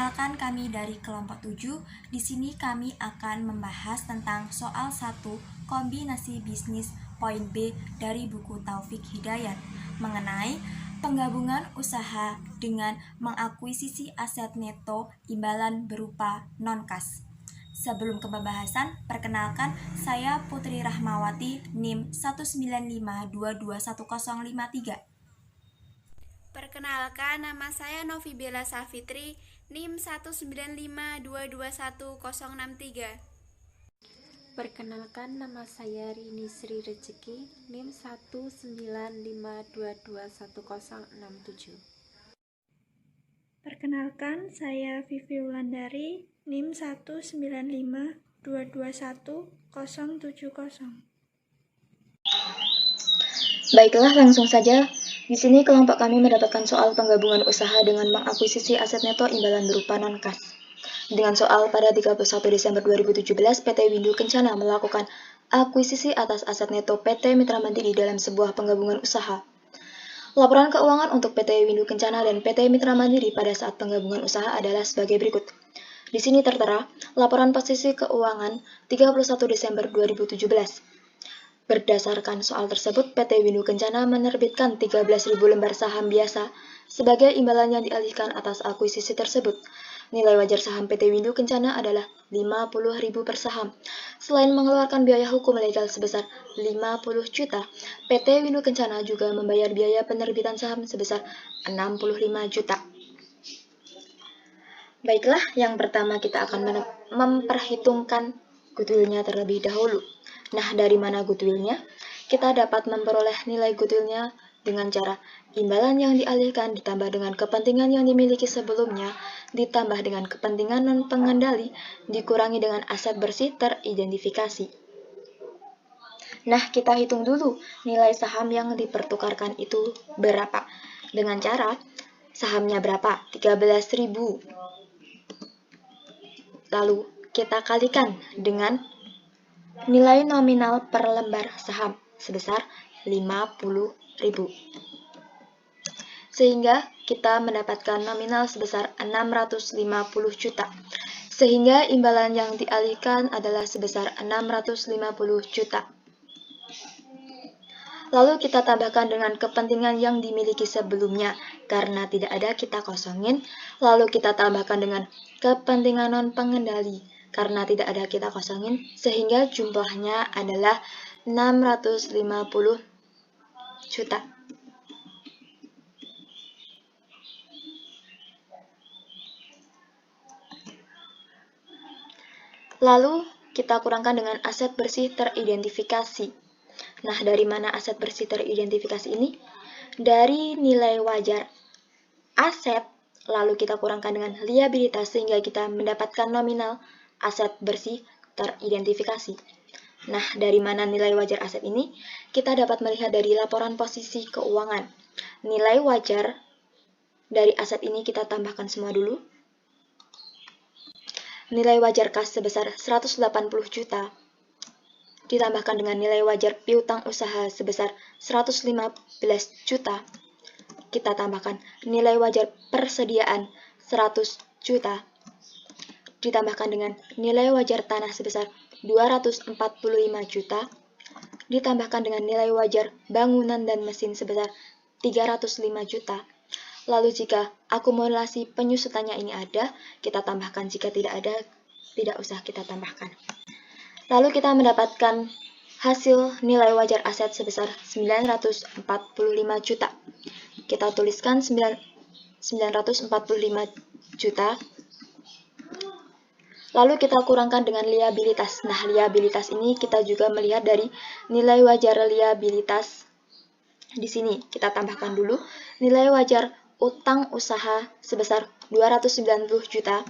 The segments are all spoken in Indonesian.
Perkenalkan, kami dari kelompok 7. Di sini kami akan membahas tentang soal 1 kombinasi bisnis poin B dari buku Taufik Hidayat mengenai penggabungan usaha dengan mengakuisisi aset neto imbalan berupa non-kas. Sebelum ke pembahasan, perkenalkan saya Putri Rahmawati, NIM 195221053. Perkenalkan, nama saya Novi Bella Safitri, NIM 195221063. Perkenalkan, nama saya Rini Sri Rezeki, NIM 19522211067. Perkenalkan, saya Vivi Wulandari, NIM 195221070. Baiklah, langsung saja. Di sini kelompok kami mendapatkan soal penggabungan usaha dengan mengakuisisi aset neto imbalan berupa non-kas. Dengan soal pada 31 Desember 2017, PT Windu Kencana melakukan akuisisi atas aset neto PT Mitra Mandiri dalam sebuah penggabungan usaha. Laporan keuangan untuk PT Windu Kencana dan PT Mitra Mandiri pada saat penggabungan usaha adalah sebagai berikut. Di sini tertera laporan posisi keuangan 31 Desember 2017. Berdasarkan soal tersebut, PT Windu Kencana menerbitkan 13.000 lembar saham biasa sebagai imbalan yang dialihkan atas akuisisi tersebut. Nilai wajar saham PT Windu Kencana adalah 50.000 per saham. Selain mengeluarkan biaya hukum legal sebesar 50 juta, PT Windu Kencana juga membayar biaya penerbitan saham sebesar 65 juta. Baiklah, yang pertama kita akan memperhitungkan goodwill-nya terlebih dahulu. Nah, dari mana goodwill-nya? Kita dapat memperoleh nilai goodwill-nya dengan cara imbalan yang dialihkan ditambah dengan kepentingan yang dimiliki sebelumnya, ditambah dengan kepentingan non-pengendali, dikurangi dengan aset bersih teridentifikasi. Nah, kita hitung dulu nilai saham yang dipertukarkan itu berapa. Dengan cara, sahamnya berapa? 13.000. Lalu, kita kalikan dengan nilai nominal per lembar saham sebesar 50.000. Sehingga kita mendapatkan nominal sebesar 650 juta. Sehingga imbalan yang dialihkan adalah sebesar 650 juta. Lalu kita tambahkan dengan kepentingan yang dimiliki sebelumnya. Karena tidak ada, kita kosongin. Lalu kita tambahkan dengan kepentingan non-pengendali. Karena tidak ada, kita kosongin, sehingga jumlahnya adalah 650 juta. Lalu kita kurangkan dengan aset bersih teridentifikasi. Nah, dari mana aset bersih teridentifikasi ini? Dari nilai wajar aset, lalu kita kurangkan dengan liabilitas sehingga kita mendapatkan nominal aset bersih teridentifikasi. Nah, dari mana nilai wajar aset ini? Kita dapat melihat dari laporan posisi keuangan. Nilai wajar dari aset ini kita tambahkan semua dulu. Nilai wajar kas sebesar 180 juta ditambahkan dengan nilai wajar piutang usaha sebesar 115 juta. Kita tambahkan nilai wajar persediaan 100 juta. Ditambahkan dengan nilai wajar tanah sebesar 245 juta. Ditambahkan dengan nilai wajar bangunan dan mesin sebesar 305 juta. Lalu jika akumulasi penyusutannya ini ada, kita tambahkan. Jika tidak ada, tidak usah kita tambahkan. Lalu kita mendapatkan hasil nilai wajar aset sebesar 945 juta. Kita tuliskan 945 juta. Lalu kita kurangkan dengan liabilitas. Nah, liabilitas ini kita juga melihat dari nilai wajar liabilitas. Di sini kita tambahkan dulu nilai wajar utang usaha sebesar 290 juta.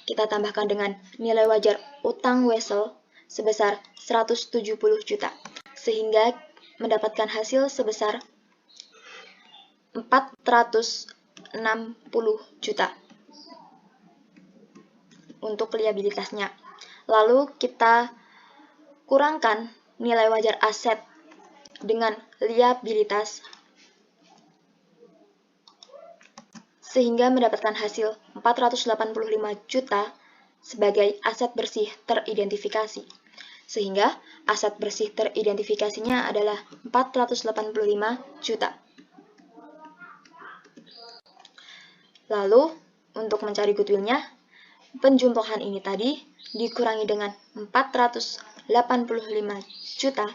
Kita tambahkan dengan nilai wajar utang wesel sebesar 170 juta. Sehingga mendapatkan hasil sebesar 460 juta untuk liabilitasnya. Lalu kita kurangkan nilai wajar aset dengan liabilitas sehingga mendapatkan hasil 485 juta sebagai aset bersih teridentifikasi. Sehingga aset bersih teridentifikasinya adalah 485 juta. Lalu, untuk mencari goodwill-nya, penjumlahan ini tadi dikurangi dengan 485 juta,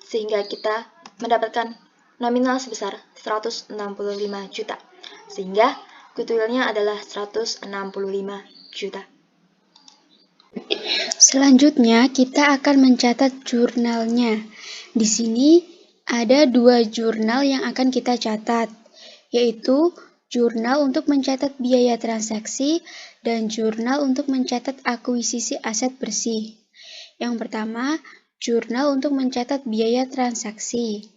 sehingga kita mendapatkan nominal sebesar 165 juta. Sehingga goodwill-nya adalah 165 juta. Selanjutnya, kita akan mencatat jurnalnya. Di sini ada 2 jurnal yang akan kita catat, yaitu jurnal untuk mencatat biaya transaksi dan jurnal untuk mencatat akuisisi aset bersih. Yang pertama, jurnal untuk mencatat biaya transaksi.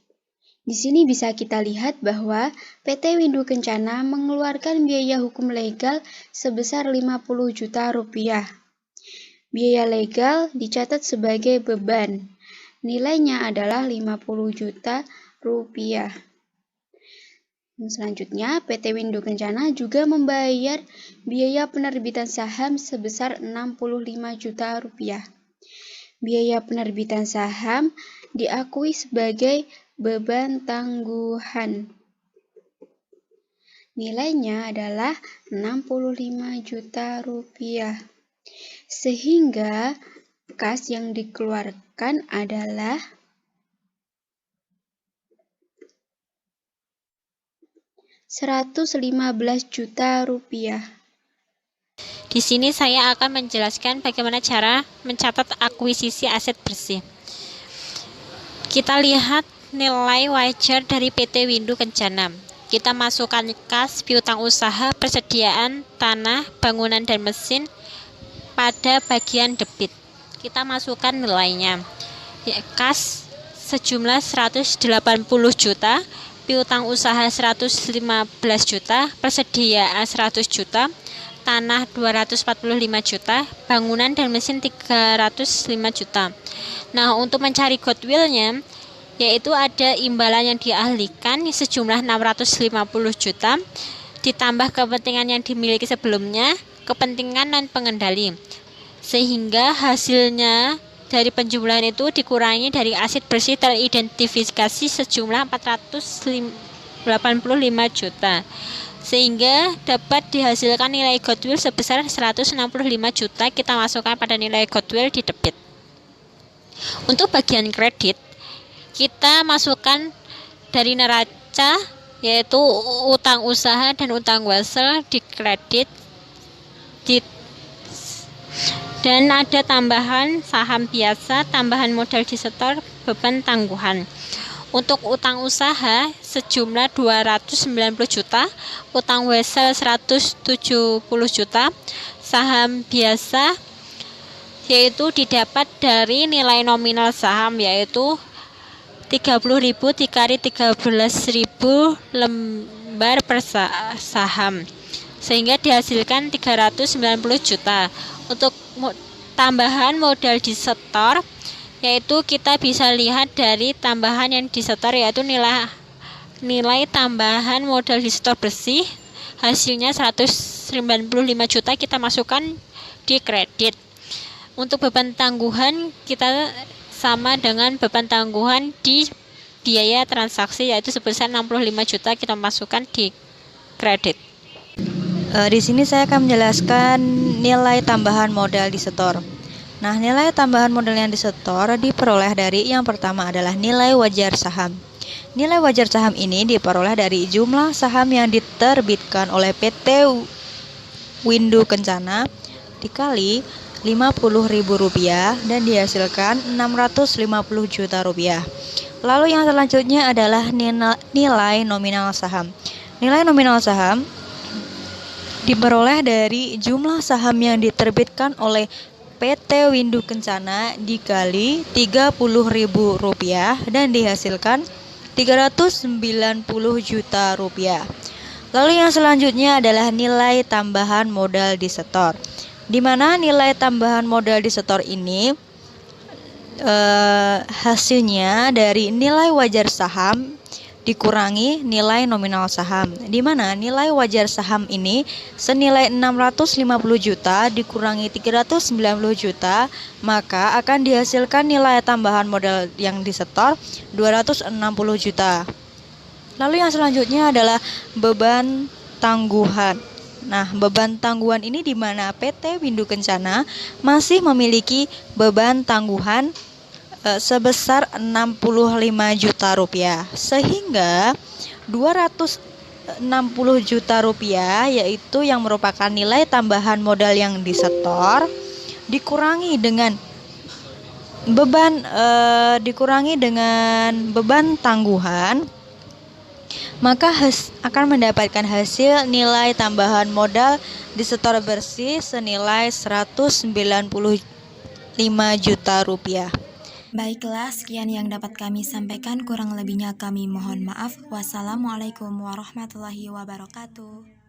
Di sini bisa kita lihat bahwa PT Windu Kencana mengeluarkan biaya hukum legal sebesar 50 juta rupiah. Biaya legal dicatat sebagai beban. Nilainya adalah 50 juta rupiah. Selanjutnya, PT Windu Kencana juga membayar biaya penerbitan saham sebesar 65 juta rupiah. Biaya penerbitan saham diakui sebagai beban tangguhan. Nilainya adalah 65 juta rupiah. Sehingga kas yang dikeluarkan adalah 115 juta rupiah. Di sini saya akan menjelaskan bagaimana cara mencatat akuisisi aset bersih. Kita lihat nilai wajar dari PT Windu Kencana. Kita masukkan kas, piutang usaha, persediaan, tanah, bangunan, dan mesin pada bagian debit. Kita masukkan nilainya. Kas sejumlah 180 juta, piutang usaha 115 juta, persediaan 100 juta, tanah 245 juta, bangunan dan mesin 305 juta. Nah, untuk mencari goodwill-nya, yaitu ada imbalan yang dialihkan sejumlah 650 juta, ditambah kepentingan yang dimiliki sebelumnya, kepentingan non pengendali. Sehingga hasilnya dari penjumlahan itu dikurangi dari aset bersih teridentifikasi sejumlah 485 juta. Sehingga dapat dihasilkan nilai goodwill sebesar 165 juta. Kita masukkan pada nilai goodwill di debit. Untuk bagian kredit, kita masukkan dari neraca, yaitu utang usaha dan utang wesel di kredit, dan ada tambahan saham biasa, tambahan modal disetor, beban tangguhan. Untuk utang usaha sejumlah 290 juta, utang wesel 170 juta, saham biasa yaitu didapat dari nilai nominal saham, yaitu 30.000 dikali 13.000 lembar per saham, sehingga dihasilkan 390 juta. Untuk tambahan modal disetor, yaitu kita bisa lihat dari tambahan yang disetor, yaitu nilai tambahan modal disetor bersih, hasilnya 195 juta, kita masukkan di kredit. Untuk beban tangguhan, kita sama dengan beban tangguhan di biaya transaksi, yaitu sebesar 65 juta, kita masukkan di kredit. Di sini saya akan menjelaskan nilai tambahan modal disetor. Nah, nilai tambahan modal yang disetor diperoleh dari yang pertama adalah nilai wajar saham. Nilai wajar saham ini diperoleh dari jumlah saham yang diterbitkan oleh PT Windu Kencana dikali Rp50.000 dan dihasilkan Rp650 juta. Lalu yang selanjutnya adalah nilai nominal saham. Nilai nominal saham diperoleh dari jumlah saham yang diterbitkan oleh PT Windu Kencana dikali Rp30.000 dan dihasilkan Rp390 juta. Lalu yang selanjutnya adalah nilai tambahan modal disetor, di mana nilai tambahan modal disetor ini hasilnya dari nilai wajar saham dikurangi nilai nominal saham, di mana nilai wajar saham ini senilai 650 juta dikurangi 390 juta, maka akan dihasilkan nilai tambahan modal yang disetor 260 juta. Lalu yang selanjutnya adalah beban tangguhan. Nah, beban tangguhan ini di mana PT Windu Kencana masih memiliki beban tangguhan sebesar 65 juta rupiah, sehingga 260 juta rupiah yaitu yang merupakan nilai tambahan modal yang disetor dikurangi dengan beban tangguhan, maka akan mendapatkan hasil nilai tambahan modal disetor bersih senilai 195 juta rupiah. Baiklah, sekian yang dapat kami sampaikan. Kurang lebihnya kami mohon maaf. Wassalamualaikum warahmatullahi wabarakatuh.